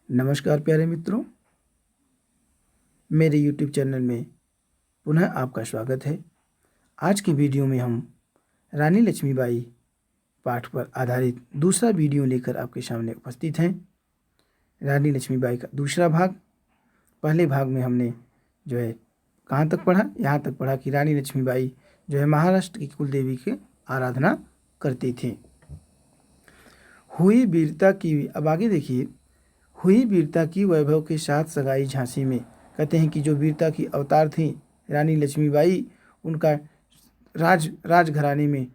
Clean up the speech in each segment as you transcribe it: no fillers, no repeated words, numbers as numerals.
नमस्कार प्यारे मित्रों, मेरे YouTube चैनल में पुनः आपका स्वागत है। आज की वीडियो में हम रानी लक्ष्मीबाई पाठ पर आधारित दूसरा वीडियो लेकर आपके सामने उपस्थित हैं। रानी लक्ष्मीबाई का दूसरा भाग। पहले भाग में हमने जो है कहाँ तक पढ़ा, यहाँ तक पढ़ा कि रानी लक्ष्मीबाई जो है महाराष्ट्र की कुल देवी की आराधना करती थी। हुई वीरता की, अब आगे देखिए, हुई वीरता की वैभव के साथ सगाई झांसी में। कहते हैं कि जो वीरता की अवतार थी रानी लक्ष्मीबाई, उनका राजघराने में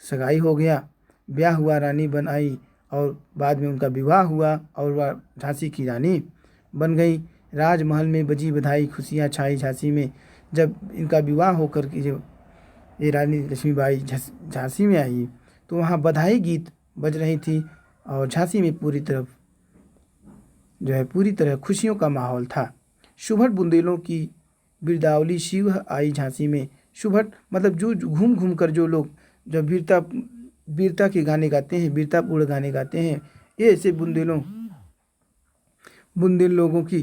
सगाई हो गया, ब्याह हुआ, रानी बन आई और बाद में उनका विवाह हुआ और वह झांसी की रानी बन गई। राजमहल में बजी बधाई, खुशियाँ छाई झांसी में। जब इनका विवाह होकर के जो ये रानी लक्ष्मीबाई झांसी में आई तो वहाँ बधाई गीत बज रही थी और झांसी में पूरी तरह खुशियों का माहौल था। शुभट बुंदेलों की बिरदावली शिव आई झांसी में। शुभट मतलब जो घूम घूम कर जो लोग जब वीरता के गाने गाते हैं, वीरतापूर्ण गाने गाते हैं, ये ऐसे बुंदेल लोगों की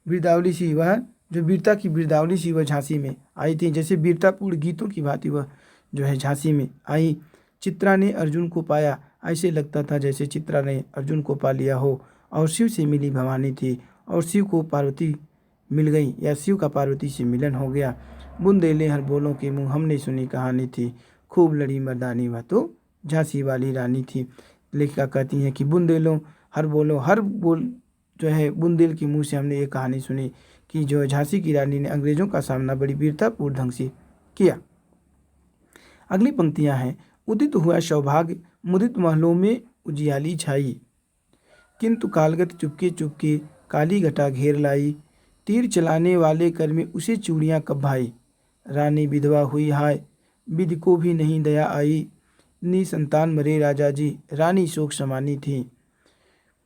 बिरदावली सी वह जो वीरता की बिरदावली सी वह झांसी में आई थी। जैसे वीरतापूर्ण गीतों की भांति वह जो है झांसी में आई। चित्रा ने अर्जुन को पाया, ऐसे लगता था जैसे चित्रा ने अर्जुन को पा लिया हो। और शिव से मिली भवानी थी और शिव को पार्वती मिल गई या शिव का पार्वती से मिलन हो गया। बुंदेले हर बोलों के मुँह हमने सुनी कहानी थी, खूब लड़ी मर्दानी वह तो झांसी वाली रानी थी। लेखिका कहती हैं कि हर बोल जो है बुंदेल के मुँह से हमने ये कहानी सुनी कि जो झांसी की रानी ने अंग्रेजों का सामना बड़ी वीरतापूर्ण ढंग से किया। अगली पंक्तियां हैं। उदित हुआ सौभाग्य, मुदित महलों में उजियाली छाई, किंतु कालगत चुपके चुपके काली घटा घेर लाई। तीर चलाने वाले कर में उसे चूड़ियाँ कब भाई, रानी विधवा हुई हाय, विधि को भी नहीं दया आई। निसंतान मरे राजा जी, रानी शोक समानी थी।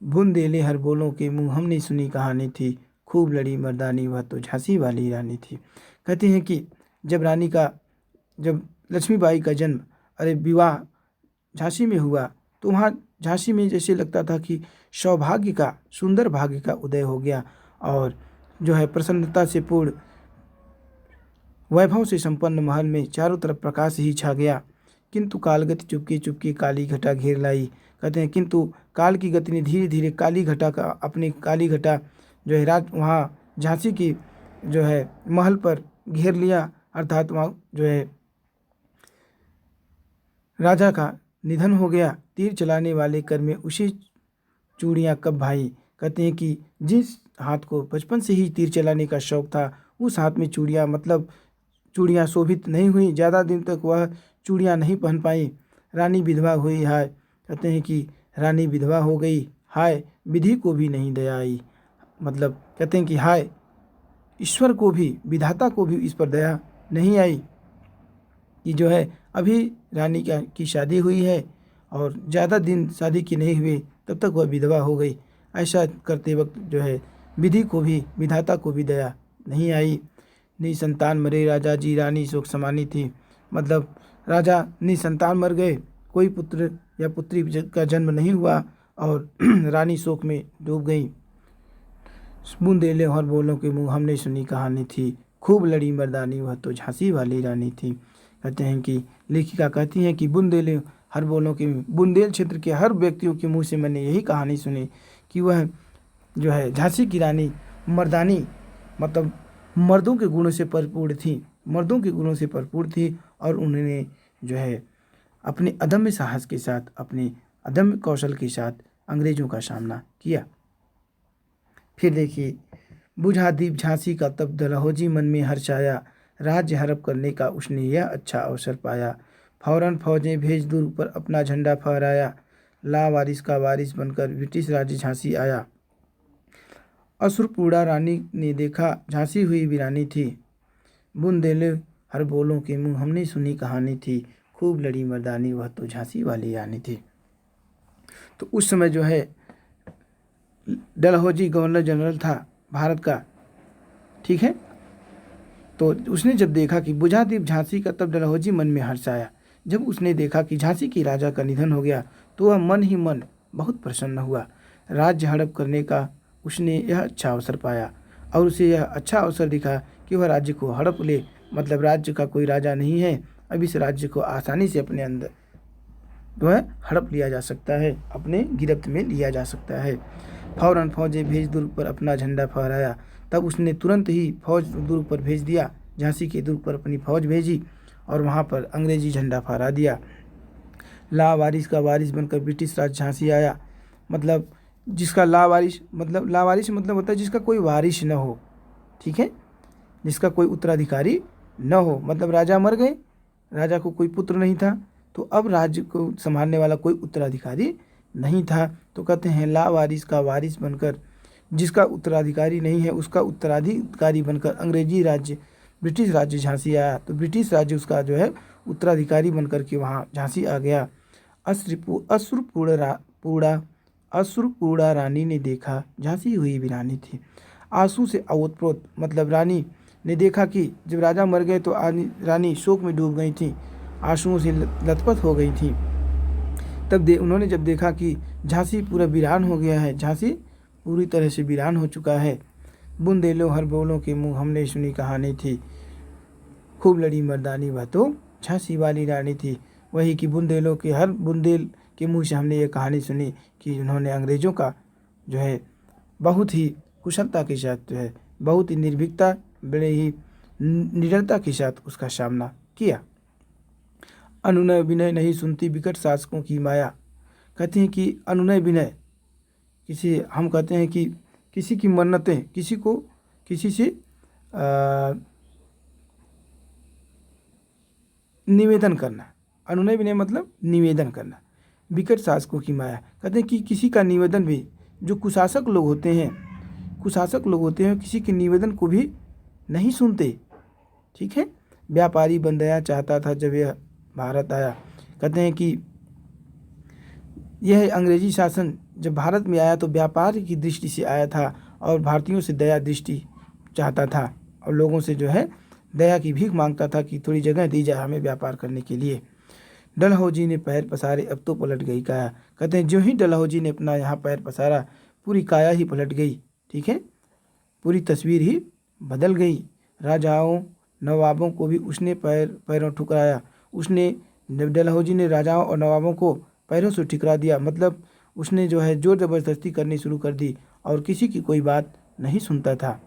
बुंदेले हर बोलों के मुँह हमने सुनी कहानी थी, खूब लड़ी मर्दानी वह तो झांसी वाली रानी थी। कहते हैं कि जब लक्ष्मीबाई का जन्म विवाह झांसी में हुआ तो वहाँ झांसी में जैसे लगता था कि सौभाग्य का, सुंदर भाग्य का उदय हो गया और जो है प्रसन्नता से पूर्ण, वैभव से संपन्न महल में चारों तरफ प्रकाश ही छा गया। किंतु कालगति चुपके चुपके काली घटा घेर लाई। कहते हैं किंतु काल की गति ने धीरे धीरे काली घटा जो है वहाँ झांसी की जो है महल पर घेर लिया। अर्थात वहाँ जो है राजा का निधन हो गया। तीर चलाने वाले कर में उसी चूड़ियाँ कब भाई। कहते हैं कि जिस हाथ को बचपन से ही तीर चलाने का शौक था, उस हाथ में चूड़ियाँ शोभित नहीं हुई, ज़्यादा दिन तक वह चूड़ियाँ नहीं पहन पाई। रानी विधवा हुई हाय। कहते हैं कि रानी विधवा हो गई, हाय विधि को भी नहीं दया आई। मतलब कहते हैं कि हाय ईश्वर को भी, विधाता को भी इस पर दया नहीं आई कि जो है अभी रानी की शादी हुई है और ज़्यादा दिन शादी की नहीं हुई, तब तक वह विधवा हो गई। ऐसा करते वक्त जो है विधि को भी, विधाता को भी दया नहीं आई। निसंतान मरे राजा जी, रानी शोक समानी थी। मतलब राजा निसंतान मर गए, कोई पुत्र या पुत्री का जन्म नहीं हुआ और रानी शोक में डूब गई। बुंदेले हर बोलों के मुँह हमने सुनी कहानी थी, खूब लड़ी मर्दानी वह तो झांसी वाली रानी थी। कहते हैं कि लेखिका कहती हैं कि बुंदेल क्षेत्र के हर व्यक्तियों के मुंह से मैंने यही कहानी सुनी कि वह जो है झांसी की रानी मर्दानी, मतलब मर्दों के गुणों से भरपूर थी और उन्होंने जो है अपने अदम्य साहस के साथ, अपने अदम्य कौशल के साथ अंग्रेजों का सामना किया। फिर देखिए, बुझा दीप झांसी का तब डलहौजी मन में हर्षाया, राज्य हड़प करने का उसने यह अच्छा अवसर पाया। फौरन फौजें भेज दूर पर अपना झंडा फहराया, लावारिस का वारिस बनकर ब्रिटिश राज्य झांसी आया। असुरपूर्णा रानी ने देखा झांसी हुई वीरानी थी, बुंदेले हर बोलों के मुँह हमने सुनी कहानी थी, खूब लड़ी मर्दानी वह तो झांसी वाली रानी थी। तो उस समय जो है डलहौजी गवर्नर जनरल था भारत का, ठीक है। तो उसने जब देखा कि बुझा दीप झांसी का तब डलहौजी मन में हर्ष आया। जब उसने देखा कि झांसी की राजा का निधन हो गया तो वह मन ही मन बहुत प्रसन्न हुआ। राज्य हड़प करने का उसने यह अच्छा अवसर पाया और उसे यह अच्छा अवसर दिखा कि वह राज्य को हड़प ले, मतलब राज्य का कोई राजा नहीं है, अब इस राज्य को आसानी से अपने अंदर जो है हड़प लिया जा सकता है, अपने गिरफ्त में लिया जा सकता है। फौरन फौजें भेज दुर्ग पर अपना झंडा फहराया। तब उसने तुरंत ही फौज दुर्ग पर भेज दिया, झांसी के दुर्ग पर अपनी फौज भेजी और वहाँ पर अंग्रेजी झंडा फहरा दिया। लावारिस का वारिस बनकर ब्रिटिश राज झांसी आया, मतलब जिसका लावारिस मतलब होता है जिसका कोई वारिस न हो, ठीक है, जिसका कोई उत्तराधिकारी न हो, मतलब राजा मर गए, राजा को कोई पुत्र नहीं था, तो अब राज्य को संभालने वाला कोई उत्तराधिकारी नहीं था, तो कहते हैं लावारिस का वारिस बनकर, जिसका उत्तराधिकारी नहीं है उसका उत्तराधिकारी बनकर अंग्रेजी राज्य ब्रिटिश राज्य झांसी आया। तो ब्रिटिश राज्य उसका जो है उत्तराधिकारी बनकर के वहाँ झांसी आ गया। अश्रुपूर्णा रानी ने देखा झांसी हुई वीरानी थी। आंसू से ओतप्रोत, मतलब रानी ने देखा कि जब राजा मर गए तो रानी शोक में डूब गई थी, आंसुओं से लथपथ हो गई थी। तब उन्होंने जब देखा कि झांसी पूरा वीरान हो गया है, झांसी पूरी तरह से वीरान हो चुका है। बुंदेलो हर बोलों के मुँह हमने सुनी कहानी थी, खूब लड़ी मर्दानी वह तो झांसी वाली रानी थी। वही कि बुंदेलों के हर बुंदेल के मुँह से हमने ये कहानी सुनी कि उन्होंने अंग्रेज़ों का जो है बहुत ही कुशलता के साथ जो है बहुत ही निर्भीकता, बड़े ही निडरता के साथ उसका सामना किया। अनुनय विनय नहीं सुनती विकट शासकों की माया। कहते हैं कि अनुनय विनय, हम कहते हैं कि किसी की मन्नतें, किसी से निवेदन करना, अनुनय विनय मतलब निवेदन करना। विकट शासकों की माया, कहते हैं कि किसी का निवेदन भी, जो कुशासक लोग होते हैं किसी के निवेदन को भी नहीं सुनते, ठीक है। व्यापारी बंदया चाहता था जब यह भारत आया। कहते हैं कि यह अंग्रेजी शासन जब भारत में आया तो व्यापार की दृष्टि से आया था और भारतीयों से दया दृष्टि चाहता था और लोगों से जो है दया की भीख मांगता था कि थोड़ी जगह दी जाए हमें व्यापार करने के लिए। डलहौजी ने पैर पसारे अब तो पलट गई काया। कहते हैं जो ही डलहौजी ने अपना यहाँ पैर पसारा पूरी काया ही पलट गई, ठीक है, पूरी तस्वीर ही बदल गई। राजाओं नवाबों को भी उसने पैरों ठुकराया। डलहौजी ने राजाओं और नवाबों को पैरों से ठुकरा दिया, मतलब उसने जो है जोर ज़बरदस्ती करनी शुरू कर दी और किसी की कोई बात नहीं सुनता था।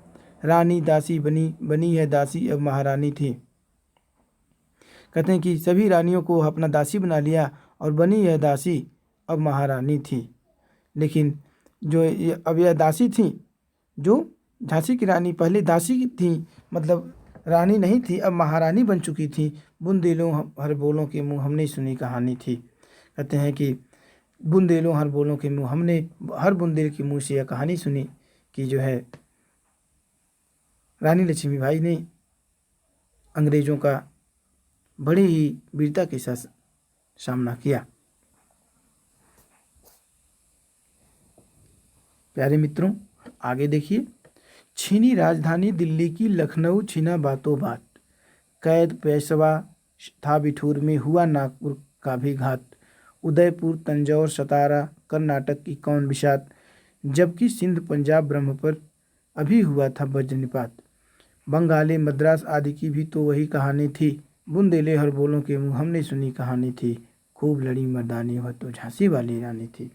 रानी दासी बनी है दासी अब महारानी थी। कहते हैं कि सभी रानियों को अपना दासी बना लिया और बनी यह दासी अब महारानी थी। लेकिन जो अब यह दासी थी, जो झांसी की रानी पहले दासी थी, मतलब रानी नहीं थी, अब महारानी बन चुकी थी। बुंदेलों हर बोलों के मुँह हमने सुनी कहानी थी। कहते हैं कि बुंदेलों हर बोलों के मुँह, हमने हर बुंदेल के मुँह से यह कहानी सुनी कि जो है रानी लक्ष्मीबाई ने अंग्रेज़ों का बड़ी ही वीरता के साथ सामना किया। प्यारे मित्रों, आगे देखिए। छीनी राजधानी दिल्ली की, लखनऊ छीना बातों बात, कैद पेशवा था बिठूर में, हुआ नागपुर का भी घात, उदयपुर तंजौर सतारा कर्नाटक की कौन बिसात, जबकि सिंध पंजाब ब्रह्म पर अभी हुआ था वज्रनिपात, बंगाली मद्रास आदि की भी तो वही कहानी थी, बुंदेले हर बोलों के मुँह हमने सुनी कहानी थी, खूब लड़ी मर्दानी वह तो झांसी वाली रानी थी।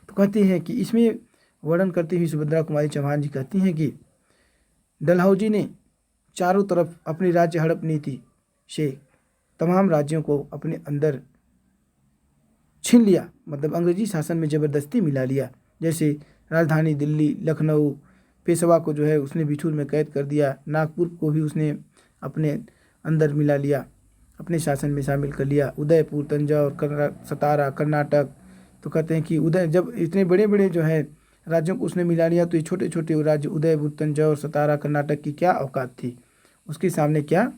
तो कहते हैं कि इसमें वर्णन करती हुई सुभद्रा कुमारी चौहान जी कहती हैं कि डलहौजी ने चारों तरफ अपनी राज्य हड़प नीति से तमाम राज्यों को अपने अंदर छीन लिया, मतलब अंग्रेजी शासन में ज़बरदस्ती मिला लिया। जैसे राजधानी दिल्ली, लखनऊ, पेशवा को जो है उसने बिठूर में कैद कर दिया, नागपुर को भी उसने अपने अंदर मिला लिया, अपने शासन में शामिल कर लिया, उदयपुर तंजौर सतारा कर्नाटक। तो कहते हैं कि जब इतने बड़े बड़े जो है राज्यों को उसने मिला लिया तो ये छोटे छोटे राज्य उदयपुर तंजौर सतारा कर्नाटक की क्या औकात थी, उसके सामने क्या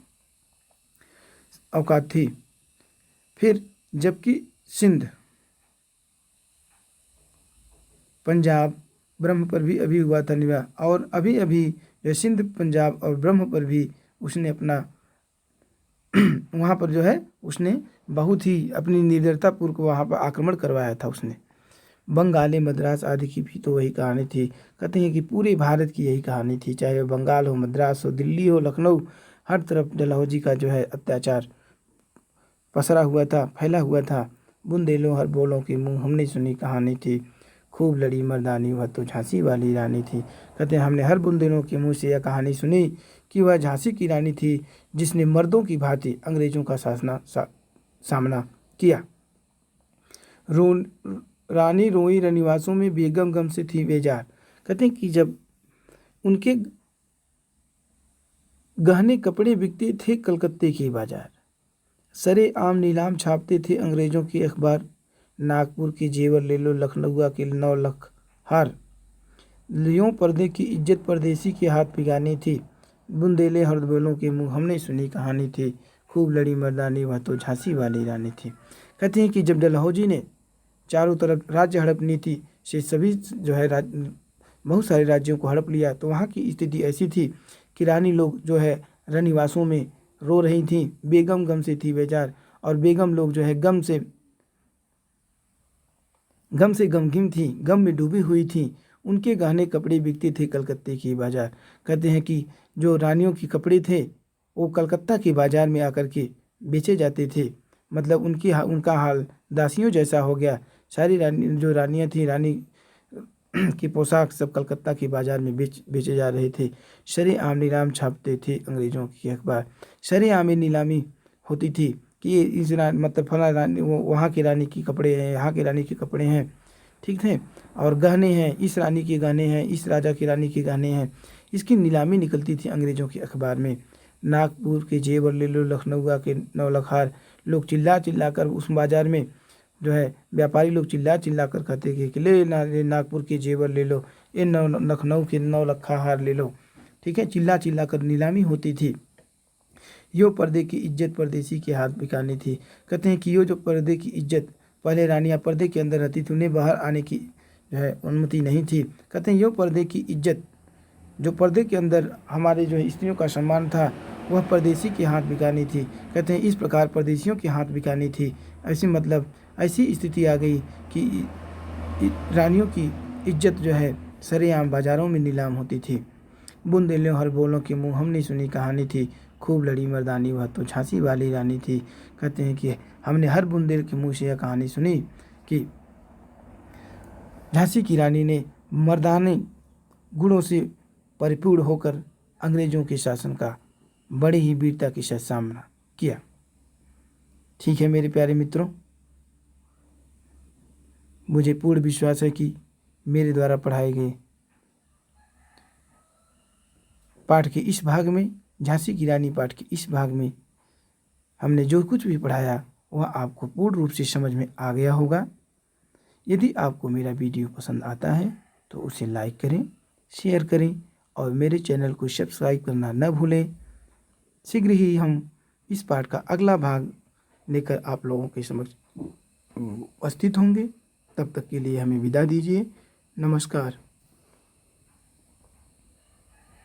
औकात थी। फिर जबकि सिंध पंजाब ब्रह्म पर भी अभी हुआ था निवाह, और अभी अभी जो सिंध पंजाब और ब्रह्म पर भी उसने अपना वहाँ पर जो है उसने बहुत ही अपनी निर्दयतापूर्वक वहाँ पर आक्रमण करवाया था उसने। बंगाल मद्रास आदि की भी तो वही कहानी थी। कहते हैं कि पूरे भारत की यही कहानी थी, चाहे वो बंगाल हो, मद्रास हो, दिल्ली हो, लखनऊ, हर तरफ डलहौजी का जो है अत्याचार पसरा हुआ था, फैला हुआ था। बुंदेलों हर बोलों की मुँह हमने सुनी कहानी थी, खूब लड़ी मर्दानी वह तो झांसी वाली रानी थी। कहते हैं हमने हर बुंदेलों के मुँह से यह कहानी सुनी कि वह झांसी की रानी थी, जिसने मर्दों की भांति अंग्रेजों का सामना किया। रो रानी रोई रनिवासों में, बेगम गम से थी बेजार। कहते हैं कि जब उनके गहने कपड़े बिकते थे कलकत्ते के बाजार, सरे आम नीलाम छापते थे अंग्रेजों के अखबार, नागपुर के जेवर ले लो, लखनऊ के 9 लाख हार, लियों पर्दे की इज्जत परदेसी के हाथ पिगानी थी। बुंदेले हरदोलों के मुँह हमने सुनी कहानी थी, खूब लड़ी मर्दानी वह तो झांसी वाली रानी थी। कहते हैं कि जब डलहौजी ने चारों तरफ राज्य हड़प नीति से सभी जो है बहुत सारे राज्यों को हड़प लिया, तो वहाँ की स्थिति ऐसी थी कि रानी लोग जो है रनिवासों में रो रही थी, बेगम गम से थी बेजार, और बेगम लोग जो है गम से गमगीन थी, गम में डूबी हुई थी। उनके गहने कपड़े बिकते थे कलकत्ते की बाजार। कहते हैं कि जो रानियों के कपड़े थे वो कलकत्ता के बाज़ार में आकर के बेचे जाते थे, मतलब उनका हाल दासियों जैसा हो गया। सारी जो रानियाँ थी, रानी की पोशाक सब कलकत्ता के बाज़ार में बेचे जा रहे थे। शरेआम नीलाम छापते थे अंग्रेज़ों के अखबार, शरेआम नीलामी होती थी कि इस मतलब फला रानी वहाँ की रानी के कपड़े हैं, यहाँ की रानी के कपड़े हैं, ठीक है, और गहने हैं, इस रानी के गहने हैं, इस राजा की रानी के गहने हैं। इसकी नीलामी निकलती थी अंग्रेज़ों के अखबार में। नागपुर के जेवर ले लो, लखनऊ के 9 लाख हार, लोग चिल्ला चिल्ला कर उस बाज़ार में जो है व्यापारी लोग चिल्ला चिल्ला कर कहते थे कि ले नागपुर के जेवर ले लो, ये लखनऊ के 9 लाख हार ले लो, ठीक है, चिल्ला चिल्ला कर नीलामी होती थी। यो पर्दे की इज्जत परदेसी के हाथ बिकानी थी। कहते हैं कि यो जो पर्दे की इज्जत, पहले रानियाँ पर्दे के अंदर रहती थी, उन्हें बाहर आने की जो है अनुमति नहीं थी। कहते हैं यो पर्दे की इज्जत, जो पर्दे के अंदर हमारे जो स्त्रियों का सम्मान था, वह परदेसी के हाथ बिकानी थी। कहते हैं इस प्रकार परदेसियों के हाथ बिकानी थी। ऐसी मतलब ऐसी स्थिति आ गई कि रानियों की इज्जत जो है सरेआम बाज़ारों में नीलाम होती थी। बुंदेलों हर बोलों के मुँह हमने सुनी कहानी थी, खूब लड़ी मर्दानी वह तो झांसी वाली रानी थी। कहते हैं कि हमने हर बुंदेल के मुँह से यह कहानी सुनी कि झांसी की रानी ने मर्दानी गुणों से परिपूर्ण होकर अंग्रेज़ों के शासन का बड़े ही वीरता के साथ सामना किया। ठीक है मेरे प्यारे मित्रों, मुझे पूर्ण विश्वास है कि मेरे द्वारा पढ़ाए गए पाठ के इस भाग में, झांसी की रानी पाठ के इस भाग में हमने जो कुछ भी पढ़ाया वह आपको पूर्ण रूप से समझ में आ गया होगा। यदि आपको मेरा वीडियो पसंद आता है तो उसे लाइक करें, शेयर करें और मेरे चैनल को सब्सक्राइब करना न भूलें। शीघ्र ही हम इस पाठ का अगला भाग लेकर आप लोगों के समक्ष उपस्थित होंगे। तब तक के लिए हमें विदा दीजिए। नमस्कार।